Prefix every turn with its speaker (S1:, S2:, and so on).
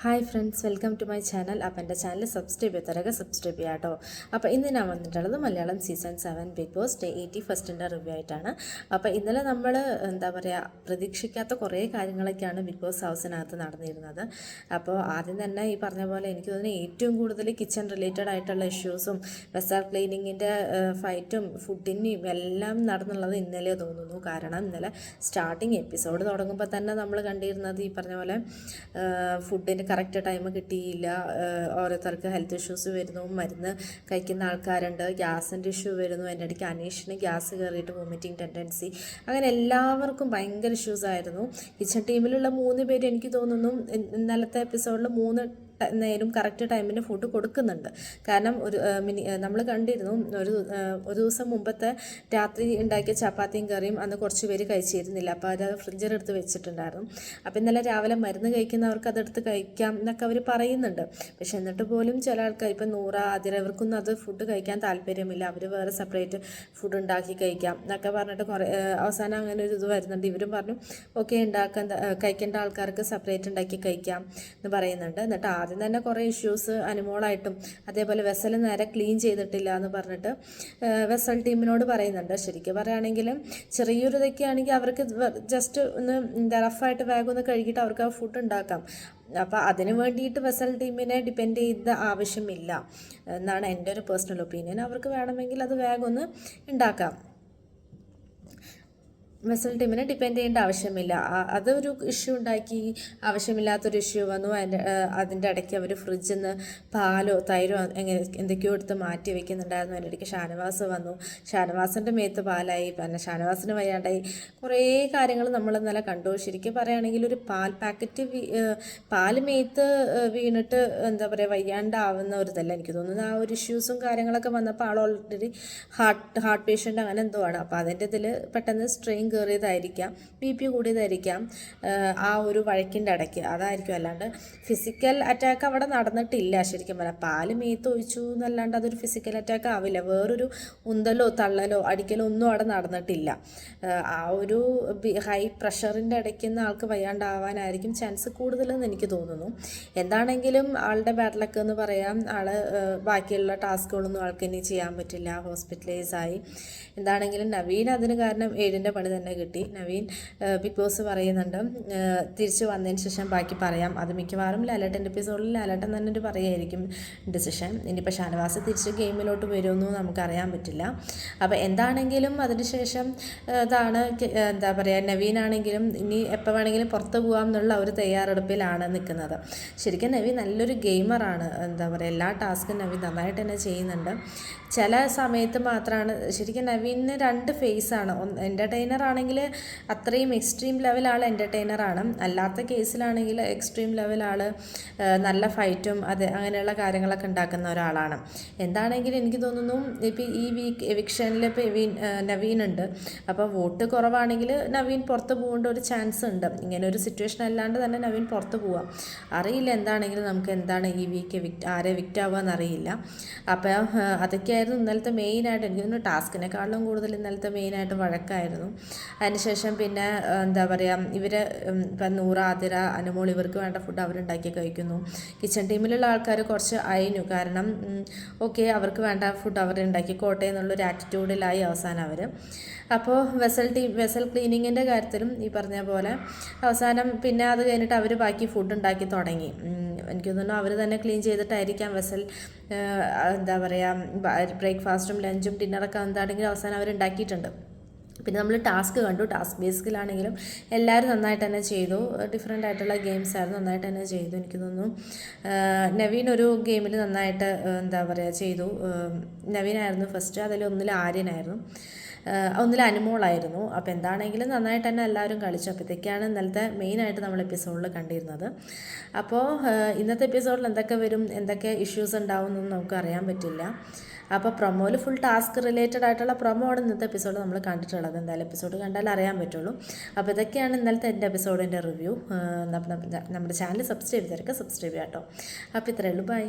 S1: Hi friends, welcome to my channel. അപ്പോൾ എൻ്റെ channel subscribe ചെയ്യാട്ടോ. അപ്പോൾ ഇന്ന് ഞാൻ വന്നിട്ടുള്ളത് Malayalam season 7 big boss day 81ൻ്റെ റിവ്യൂ ആയിട്ടാണ്. അപ്പോൾ ഇന്നലെ നമ്മൾ പ്രതീക്ഷിക്കാത്ത കുറേ കാര്യങ്ങളൊക്കെയാണ് ബിഗ് ബോസ് ഹൗസിനകത്ത് നടന്നിരുന്നത്. അപ്പോൾ ആദ്യം തന്നെ ഈ പറഞ്ഞ പോലെ എനിക്ക് തോന്നുന്നു ഏറ്റവും കൂടുതൽ കിച്ചൺ റിലേറ്റഡ് ആയിട്ടുള്ള ഇഷ്യൂസും വെസൽ ക്ലീനിങ്ങിൻ്റെ ഫൈറ്റും ഫുഡിൻ്റെയും എല്ലാം നടന്നുള്ളത് ഇന്നലെ തോന്നുന്നു. കാരണം ഇന്നലെ സ്റ്റാർട്ടിങ് എപ്പിസോഡ് തുടങ്ങുമ്പോൾ തന്നെ നമ്മൾ കണ്ടിരുന്നത് ഈ പറഞ്ഞ പോലെ ഫുഡിന് കറക്റ്റ് ടൈം കിട്ടിയില്ല, ഓരോരുത്തർക്ക് ഹെൽത്ത് ഇഷ്യൂസ് വരുന്നു, മരുന്ന് കഴിക്കുന്ന ആൾക്കാരുണ്ട്, ഗ്യാസിൻ്റെ ഇഷ്യൂ വരുന്നു, എൻ്റെ ഇടയ്ക്ക് അനീഷിന് ഗ്യാസ് കയറിയിട്ട് വോമിറ്റിംഗ് ടെൻഡൻസി, അങ്ങനെ എല്ലാവർക്കും ഭയങ്കര ഇഷ്യൂസ് ആയിരുന്നു. കിച്ചൺ ടീമിലുള്ള 3 പേര് എനിക്ക് തോന്നുന്നു ഇന്നലത്തെ എപ്പിസോഡിൽ 3 നേരം കറക്റ്റ് ടൈമിന് ഫുഡ് കൊടുക്കുന്നുണ്ട്. കാരണം നമ്മൾ കണ്ടിരുന്നു ഒരു ദിവസം മുമ്പത്തെ രാത്രി ഉണ്ടാക്കിയ ചപ്പാത്തിയും കറിയും അന്ന് കുറച്ച് പേര് കഴിച്ചിരുന്നില്ല. അപ്പോൾ അത് ഫ്രിഡ്ജിലെടുത്ത് വെച്ചിട്ടുണ്ടായിരുന്നു. അപ്പോൾ ഇന്നലെ രാവിലെ മരുന്ന് കഴിക്കുന്നവർക്ക് അതെടുത്ത് കഴിക്കാം എന്നൊക്കെ അവർ പറയുന്നുണ്ട്. പക്ഷെ എന്നിട്ട് പോലും ചില ആൾക്കാർ ഇപ്പം നൂറ ആതിര ഇവർക്കൊന്നും അത് ഫുഡ് കഴിക്കാൻ താല്പര്യമില്ല, അവർ വേറെ സെപ്പറേറ്റ് ഫുഡ് ഉണ്ടാക്കി കഴിക്കാം എന്നൊക്കെ പറഞ്ഞിട്ട് അവസാനം അങ്ങനെ ഒരു ഇത് വരുന്നുണ്ട്. ഇവരും പറഞ്ഞു ഓക്കെ, കഴിക്കേണ്ട ആൾക്കാർക്ക് സെപ്പറേറ്റ് ഉണ്ടാക്കി കഴിക്കാം എന്ന് പറയുന്നുണ്ട്. എന്നിട്ട് ആദ്യം തന്നെ കുറേ ഇഷ്യൂസ് അനുമോളായിട്ടും അതേപോലെ വെസൽ നേരെ ക്ലീൻ ചെയ്തിട്ടില്ല എന്ന് പറഞ്ഞിട്ട് വെസൽ ടീമിനോട് പറയുന്നുണ്ട്. ശരിക്കും പറയുകയാണെങ്കിൽ ചെറിയൊരു ഇതൊക്കെയാണെങ്കിൽ അവർക്ക് ജസ്റ്റ് ഒന്ന് റഫായിട്ട് വേഗം ഒന്ന് കഴുകിയിട്ട് അവർക്ക് ആ ഫുഡ് ഉണ്ടാക്കാം. അപ്പോൾ അതിന് വേണ്ടിയിട്ട് വെസൽ ടീമിനെ ഡിപ്പെൻഡ് ചെയ്ത ആവശ്യമില്ല എന്നാണ് എൻ്റെ ഒരു പേഴ്സണൽ ഒപ്പീനിയൻ. അവർക്ക് വേണമെങ്കിൽ അത് വേഗം ഒന്ന് ഉണ്ടാക്കാം. വെസൽ ടീമിനെ ഡിപ്പെൻഡ് ചെയ്യേണ്ട ആവശ്യമില്ല. അതൊരു ഇഷ്യൂ ഉണ്ടാക്കി, ആവശ്യമില്ലാത്തൊരു ഇഷ്യൂ വന്നു. അതിൻ്റെ ഇടയ്ക്ക് അവർ ഫ്രിഡ്ജിൽ നിന്ന് പാലോ തൈരോ എന്തൊക്കെയോ എടുത്ത് മാറ്റി വെക്കുന്നുണ്ടായിരുന്നു. അതിൻ്റെ ഇടയ്ക്ക് ഷാനവാസ് വന്നു, ഷാനവാസിൻ്റെ മേത്ത് പാലായി, പിന്നെ ഷാനവാസിന് വയ്യാണ്ടായി, കുറേ കാര്യങ്ങൾ നമ്മൾ ഇന്നലെ കണ്ടു. ശരിക്കും പറയുകയാണെങ്കിൽ ഒരു പാൽ പാക്കറ്റ് പാല് മേത്ത് വീണിട്ട് വയ്യാണ്ടാവുന്ന ഒരു ഇതല്ല എനിക്ക് തോന്നുന്നത്. ആ ഒരു ഇഷ്യൂസും കാര്യങ്ങളൊക്കെ വന്നപ്പോൾ ആൾ ഓൾറെഡി ഹാർട്ട് പേഷ്യൻ്റ് അങ്ങനെ എന്തോ ആണ്. അപ്പോൾ അതിൻ്റെ ഇതിൽ പെട്ടെന്ന് സ്ട്രെയിൻ കയറിയതായിരിക്കാം, BP കൂടിയതായിരിക്കാം, ആ ഒരു വഴക്കിൻ്റെ ഇടയ്ക്ക് അതായിരിക്കും. അല്ലാണ്ട് ഫിസിക്കൽ അറ്റാക്ക് അവിടെ നടന്നിട്ടില്ല. ശരിക്കും പറയാം, പാല് മേത്ത് ഒഴിച്ചു എന്നല്ലാണ്ട് അതൊരു ഫിസിക്കൽ അറ്റാക്ക് ആവില്ല. വേറൊരു ഉന്തലോ തള്ളലോ അടിക്കലോ ഒന്നും അവിടെ നടന്നിട്ടില്ല. ആ ഒരു ഹൈ പ്രഷറിൻ്റെ ഇടയ്ക്ക് ആൾക്ക് വയ്യാണ്ടാവാനായിരിക്കും ചാൻസ് കൂടുതലെന്ന് എനിക്ക് തോന്നുന്നു. എന്താണെങ്കിലും ആളുടെ ബാഡ് ലക്ക് എന്ന് പറയാം. ബാക്കിയുള്ള ടാസ്കുകളൊന്നും ആൾക്ക് ഇനി ചെയ്യാൻ പറ്റില്ല, ഹോസ്പിറ്റലൈസ് ആയി. എന്താണെങ്കിലും നവീൻ അതിന് കാരണം 7ൻ്റെ പണി തന്നെ കിട്ടി. നവീൻ ബിഗ് ബോസ് പറയുന്നുണ്ട് തിരിച്ച് വന്നതിന് ശേഷം ബാക്കി പറയാം. അത് മിക്കവാറും ലാലേട്ടൻ്റെ എപ്പിസോഡിൽ ലാലേട്ടൻ തന്നെ ഒരു പറയായിരിക്കും ഡിസിഷൻ. ഇനിയിപ്പോൾ ഷാനവാസ് തിരിച്ച് ഗെയിമിലോട്ട് വരുമെന്നും നമുക്കറിയാൻ പറ്റില്ല. അപ്പോൾ എന്താണെങ്കിലും അതിനുശേഷം ഇതാണ് നവീനാണെങ്കിലും ഇനി എപ്പോൾ വേണമെങ്കിലും പുറത്ത് പോകാം എന്നുള്ള ഒരു തയ്യാറെടുപ്പിലാണ് നിൽക്കുന്നത്. ശരിക്കും നവീൻ നല്ലൊരു ഗെയിമറാണ്. എല്ലാ ടാസ്കും നവീൻ നന്നായിട്ട് തന്നെ ചെയ്യുന്നുണ്ട്. ചില സമയത്ത് മാത്രമാണ് ശരിക്കും നവീന് 2 ഫേസാണ്. എൻ്റർടൈനർ ആണെങ്കിൽ അത്രയും എക്സ്ട്രീം ലെവൽ ആൾ എൻ്റർടൈനറാണ്, അല്ലാത്ത കേസിലാണെങ്കിൽ എക്സ്ട്രീം ലെവൽ ആൾ നല്ല ഫൈറ്റും അങ്ങനെയുള്ള കാര്യങ്ങളൊക്കെ ഉണ്ടാക്കുന്ന ഒരാളാണ്. എന്താണെങ്കിലും എനിക്ക് തോന്നുന്നു ഇപ്പോൾ ഈ വീക്ക് എവിക്ഷനിൽ ഇപ്പോൾ നവീൻ ഉണ്ട്. അപ്പോൾ വോട്ട് കുറവാണെങ്കിൽ നവീൻ പുറത്ത് പോകേണ്ട ഒരു ചാൻസ് ഉണ്ട്. ഇങ്ങനെ ഒരു സിറ്റുവേഷൻ അല്ലാണ്ട് തന്നെ നവീൻ പുറത്ത് പോവാം. അറിയില്ല എന്താണെങ്കിലും നമുക്ക് എന്താണ് ഈ വീക്ക് ആരെ വിക്റ്റ് ആവുക എന്നറിയില്ല. അപ്പോൾ അതൊക്കെയായിരുന്നു ഇന്നലത്തെ മെയിനായിട്ട്. എനിക്ക് തോന്നുന്നു ടാസ്കിനെക്കാളും കൂടുതൽ ഇന്നലത്തെ മെയിനായിട്ട് വഴക്കായിരുന്നു. അതിനുശേഷം പിന്നെ ഇവർ ഇപ്പം നൂറ ആതിര അനുമോൾ ഇവർക്ക് വേണ്ട ഫുഡ് അവരുണ്ടാക്കി കഴിക്കുന്നു. കിച്ചൺ ടീമിലുള്ള ആൾക്കാർ കുറച്ച് അയഞ്ഞു. കാരണം ഓക്കെ, അവർക്ക് വേണ്ട ഫുഡ് അവരുണ്ടാക്കിക്കോട്ടെ എന്നുള്ളൊരു ആറ്റിറ്റ്യൂഡിലായി അവസാനം അവർ. അപ്പോൾ വെസൽ ക്ലീനിങ്ങിൻ്റെ കാര്യത്തിലും ഈ പറഞ്ഞ പോലെ അവസാനം പിന്നെ അത് കഴിഞ്ഞിട്ട് അവർ ബാക്കി ഫുഡ് ഉണ്ടാക്കി തുടങ്ങി. എനിക്ക് തോന്നുന്നു അവർ തന്നെ ക്ലീൻ ചെയ്തിട്ടായിരിക്കാം വെസൽ ബ്രേക്ക്ഫാസ്റ്റും ലഞ്ചും ഡിന്നറൊക്കെ എന്താണെങ്കിലും അവസാനം അവരുണ്ടാക്കിയിട്ടുണ്ട്. പിന്നെ നമ്മൾ ടാസ്ക് കണ്ടു. ടാസ്ക് ബേസിക്കലാണെങ്കിലും എല്ലാവരും നന്നായിട്ട് തന്നെ ചെയ്തു. ഡിഫറെൻ്റ് ആയിട്ടുള്ള ഗെയിംസ് ആയിരുന്നു, നന്നായിട്ട് തന്നെ ചെയ്തു. എനിക്ക് തോന്നുന്നു നവീൻ ഒരു ഗെയിമിൽ നന്നായിട്ട് ചെയ്തു. നവീനായിരുന്നു ഫസ്റ്റ്, അതിൽ ഒന്നിൽ ആര്യനായിരുന്നു, ഒന്നിൽ അനുമോളായിരുന്നു. അപ്പോൾ എന്താണെങ്കിലും നന്നായിട്ട് തന്നെ എല്ലാവരും കളിച്ചു. അപ്പോൾ ഇതൊക്കെയാണ് ഇന്നലത്തെ മെയിനായിട്ട് നമ്മൾ എപ്പിസോഡിൽ കണ്ടിരുന്നത്. അപ്പോൾ ഇന്നത്തെ എപ്പിസോഡിൽ എന്തൊക്കെ വരും, എന്തൊക്കെ ഇഷ്യൂസ് ഉണ്ടാവും എന്നൊന്നും നമുക്ക് അറിയാൻ പറ്റില്ല. അപ്പോൾ പ്രൊമോയിൽ ഫുൾ ടാസ്ക് റിലേറ്റഡ് ആയിട്ടുള്ള പ്രൊമോ ആണ് ഇന്നത്തെ എപ്പിസോഡ് നമ്മൾ കണ്ടിട്ടുള്ളത്. എന്തായാലും എപ്പിസോഡ് കണ്ടാൽ അറിയാൻ പറ്റുള്ളൂ. അപ്പോൾ ഇതൊക്കെയാണ് ഇന്നലത്തെ എൻ്റെ എപ്പിസോഡിൻ്റെ റിവ്യൂ. നമ്മുടെ ചാനൽ സബ്സ്ക്രൈബ് ചെയ്യാം കേട്ടോ. അപ്പോൾ ഇത്രയേ ഉള്ളൂ. ബൈ.